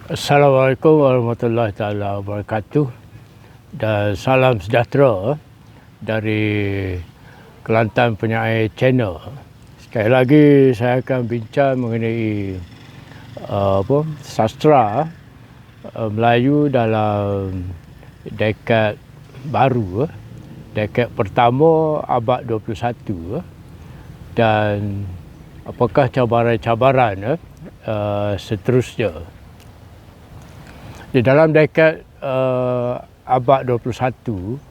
Assalamualaikum warahmatullahi taala wabarakatuh dan salam sejahtera dari Kelantan Penyair Channel. Sekali lagi saya akan bincang mengenai sastra Melayu dalam dekad baru, dekad pertama abad 21, dan apakah cabaran-cabaran seterusnya. Di dalam dekad abad 21,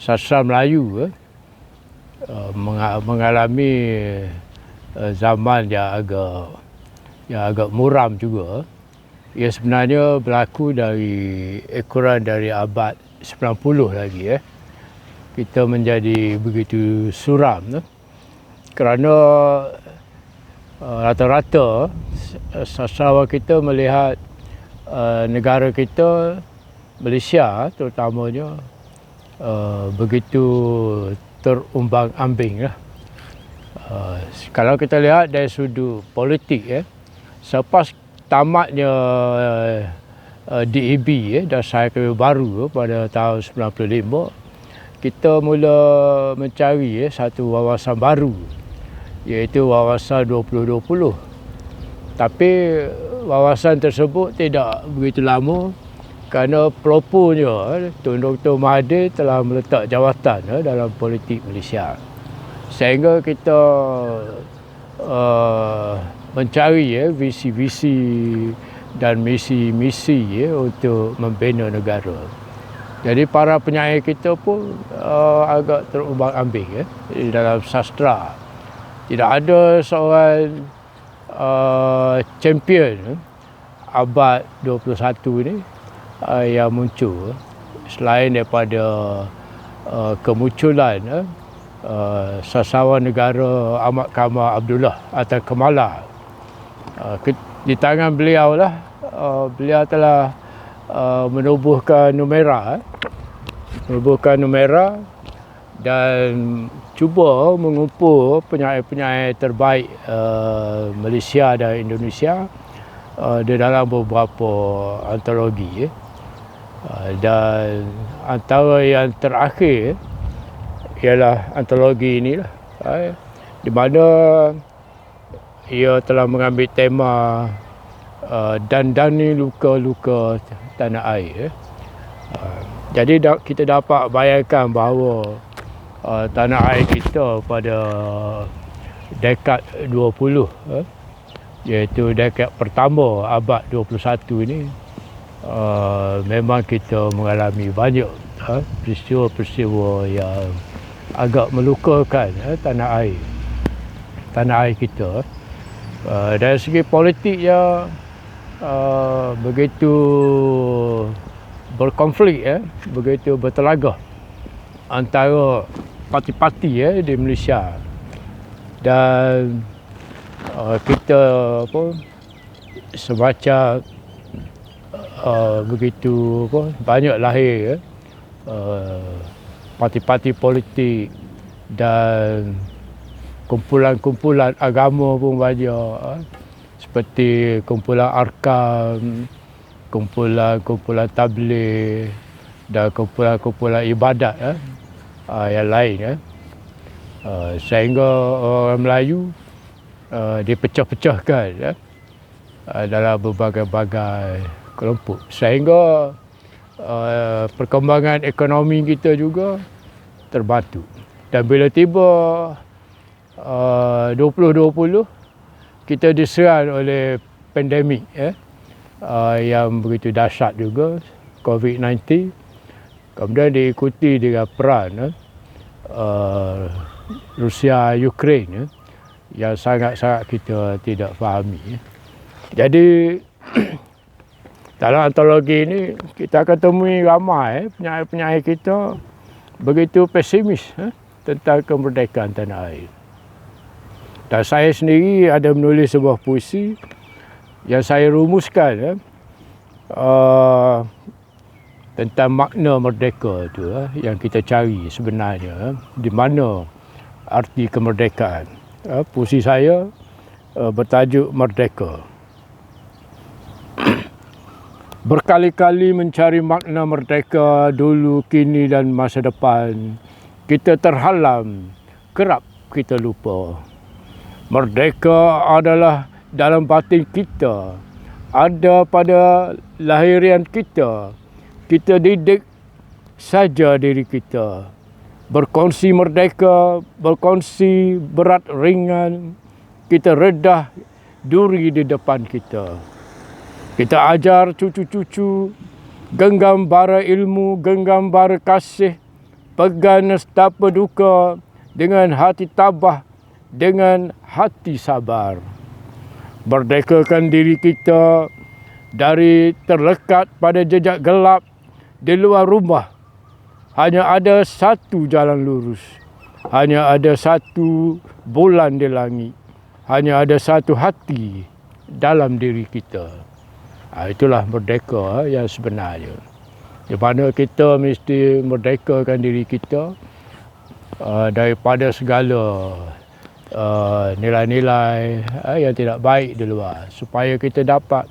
sastra Melayu mengalami zaman yang agak muram juga. Ia sebenarnya berlaku kurang dari abad 90 lagi. Kita menjadi begitu suram kerana rata-rata sastrawan kita melihat negara kita, Malaysia terutamanya, begitu terumbang-ambing. Kalau kita lihat dari sudut politik, selepas tamatnya DAB, Dasar Akademi Baru pada tahun 95, kita mula mencari satu wawasan baru, iaitu wawasan 2020. Tapi wawasan tersebut tidak begitu lama kerana pelopornya, Tun Dr. Mahathir telah meletak jawatan dalam politik Malaysia. Sehingga kita mencari visi-visi dan misi-misi untuk membina negara. Jadi para penyair kita pun agak terumbang-ambing di dalam sastra. Tidak ada seorang champion abad 21 ini yang muncul selain daripada kemunculan sastrawan negara Ahmad Kamal Abdullah atau Kamala. Di tangan beliau lah, beliau telah menubuhkan Numera dan cuba mengumpul penyair-penyair terbaik Malaysia dan Indonesia di dalam beberapa antologi. Dan antara yang terakhir ialah antologi inilah, di mana ia telah mengambil tema Dandani Luka-Luka Tanah Air. Jadi kita dapat bayangkan bahawa tanah air kita pada dekad 20, iaitu dekad pertama abad 21 ini, memang kita mengalami banyak peristiwa-peristiwa yang agak melukakan tanah air kita. Dari segi politiknya begitu berkonflik, begitu bertelagah antara parti-parti di Malaysia, dan kita semacam begitu banyak lahir parti-parti politik dan kumpulan-kumpulan agama pun banyak, seperti kumpulan Arkam, kumpulan tabligh dan kumpulan ibadat yang lain. Sehingga orang Melayu dipecah-pecahkan dalam berbagai-bagai kelompok, sehingga perkembangan ekonomi kita juga terbantu. Dan bila tiba 2020, kita diserang oleh pandemik yang begitu dahsyat juga, COVID-19. Kemudian diikuti dengan perang Rusia-Ukraine yang sangat-sangat kita tidak fahami. Jadi dalam antologi ini kita akan temui ramai penyair-penyair kita begitu pesimis tentang kemerdekaan tanah air. Dan saya sendiri ada menulis sebuah puisi yang saya rumuskan tentang makna merdeka itu yang kita cari sebenarnya, di mana arti kemerdekaan. Puisi saya bertajuk Merdeka. Berkali-kali mencari makna merdeka dulu, kini dan masa depan. Kita terhalang, kerap kita lupa. Merdeka adalah dalam batin kita, ada pada lahirian kita. Kita didik saja diri kita. Berkongsi merdeka, berkongsi berat ringan. Kita redah duri di depan kita. Kita ajar cucu-cucu, genggam bara ilmu, genggam bara kasih, pegang nestapa duka dengan hati tabah, dengan hati sabar. Merdekakan diri kita dari terlekat pada jejak gelap di luar rumah. Hanya ada satu jalan lurus, hanya ada satu bulan di langit, hanya ada satu hati dalam diri kita. Itulah merdeka yang sebenarnya. Di mana kita mesti merdekakan diri kita daripada segala nilai-nilai yang tidak baik di luar, supaya kita dapat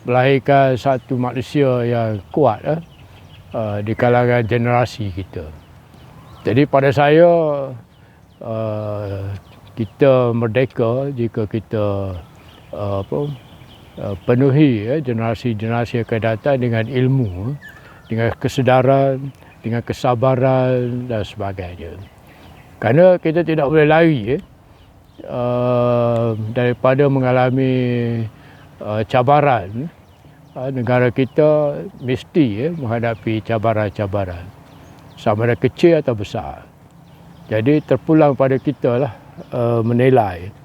melahirkan satu manusia yang kuat di kalangan generasi kita. Jadi pada saya kita merdeka jika kita penuhi generasi-generasi akan datang dengan ilmu, dengan kesedaran, dengan kesabaran dan sebagainya. Kerana kita tidak boleh lari daripada mengalami cabaran. Negara kita mesti menghadapi cabaran-cabaran, sama ada kecil atau besar. Jadi terpulang pada kita lah menilai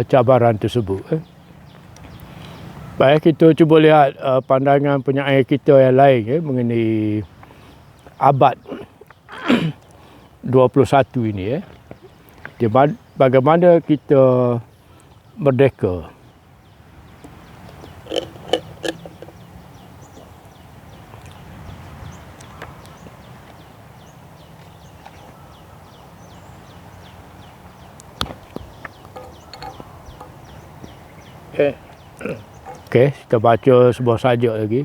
cabaran tersebut. Baik, kita cuba lihat pandangan penyair kita yang lain mengenai abad 21 ini. Bagaimana kita merdeka. Okey, kita baca sebuah sajak lagi.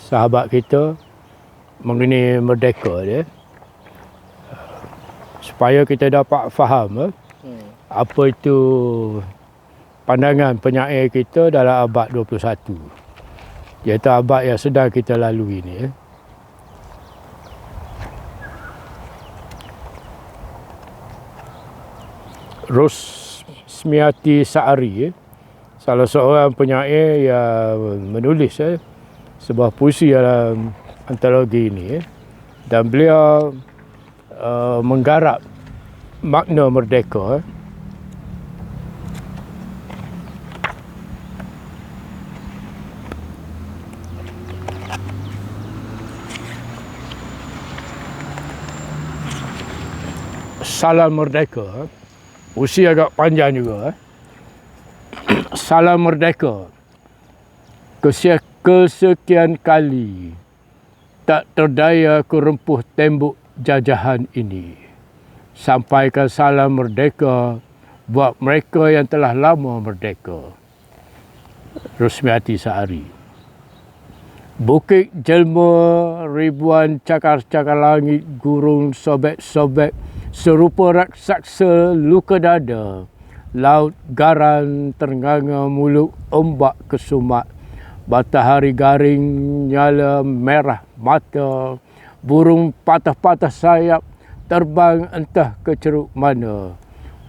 Sahabat kita mengenai merdeka dia. Supaya kita dapat faham apa itu pandangan penyair kita dalam abad 21. Iaitu abad yang sedang kita lalui ini. Rusmiati Saari, salah seorang penyair yang menulis sebuah puisi dalam antologi ini, dan beliau menggarap makna merdeka. Salam Merdeka, puisi agak panjang juga. Salam Merdeka, kesekian kali tak terdaya ku rempuh tembok jajahan ini. Sampaikan salam merdeka buat mereka yang telah lama merdeka. Rusmiati Saari. Bukit jelma ribuan cakar-cakar langit, gurun sobek-sobek serupa raksasa luka dada. Laut garan ternganga muluk ombak kesumat. Matahari garing nyala merah mata. Burung patah-patah sayap terbang entah ke ceruk mana.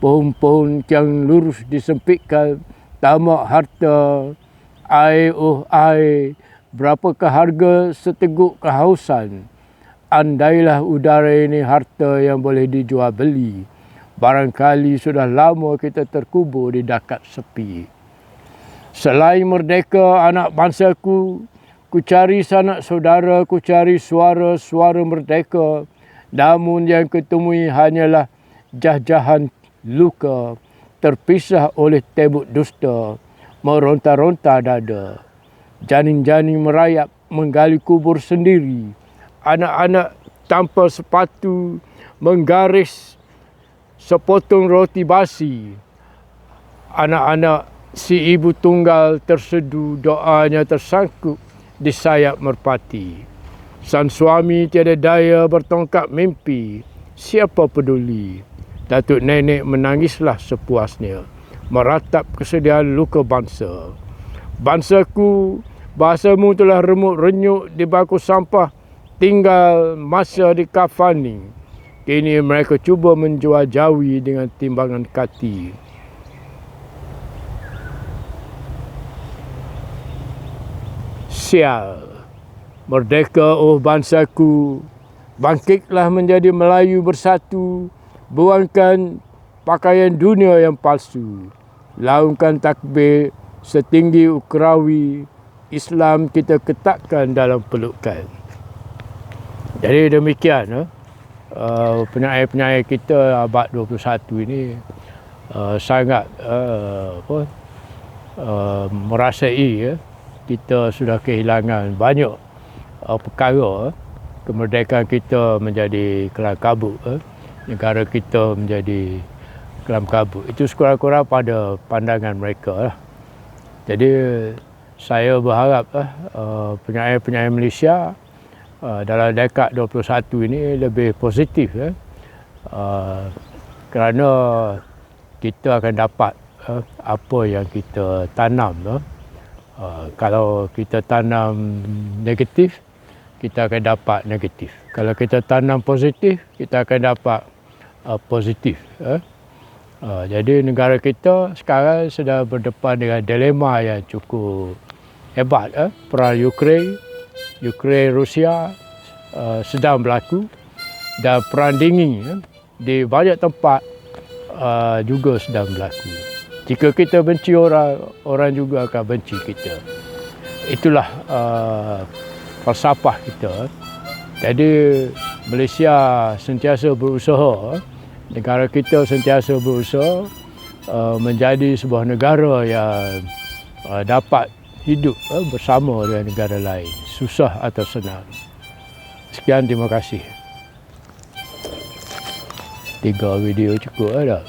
Pohon-pohon yang lurus disempitkan, tamak harta. Air, oh air, berapakah harga seteguk kehausan? Andailah udara ini harta yang boleh dijual beli. Barangkali sudah lama kita terkubur di dakat sepi. Selain merdeka anak bangsaku, ku cari sanak saudara, ku cari suara-suara merdeka. Namun yang kutemui hanyalah jajahan luka, terpisah oleh tembok dusta, meronta-ronta dada. Janin-janin merayap menggali kubur sendiri. Anak-anak tanpa sepatu menggaris sepotong roti basi. Anak-anak Si ibu tunggal tersedu, doanya tersangkut di sayap merpati. Sang suami tiada daya bertongkat mimpi, siapa peduli. Datuk nenek menangislah sepuasnya, meratap kesedihan luka bangsa. Bangsaku, bahasamu telah remuk renyuk di bangku sampah, tinggal masa dikafani. Kini mereka cuba menjual-jawi dengan timbangan kati. Sial, merdeka oh bangsaku, bangkitlah menjadi Melayu bersatu, buangkan pakaian dunia yang palsu, laungkan takbir setinggi ukrawi, Islam kita ketatkan dalam pelukan. Jadi demikian penyair-penyair kita abad 21 ini sangat merasai kita sudah kehilangan banyak perkara. Kemerdekaan kita menjadi kelam kabut, negara kita menjadi kelam kabut. Itu sekurang-kurang pada pandangan mereka lah. Jadi saya berharap penyair-penyair Malaysia dalam dekad 21 ini lebih positif, kerana kita akan dapat apa yang kita tanam. Kalau kita tanam negatif, kita akan dapat negatif. Kalau kita tanam positif, kita akan dapat positif. Jadi negara kita sekarang sedang berdepan dengan dilema yang cukup hebat. Perang Ukraine Rusia sedang berlaku, dan perang dingin di banyak tempat juga sedang berlaku. Jika kita benci orang, orang juga akan benci kita. Itulah falsafah kita. Jadi Malaysia sentiasa berusaha, negara kita sentiasa berusaha menjadi sebuah negara yang dapat hidup bersama dengan negara lain, susah atau senang. Sekian, terima kasih. 3 video cukup dah.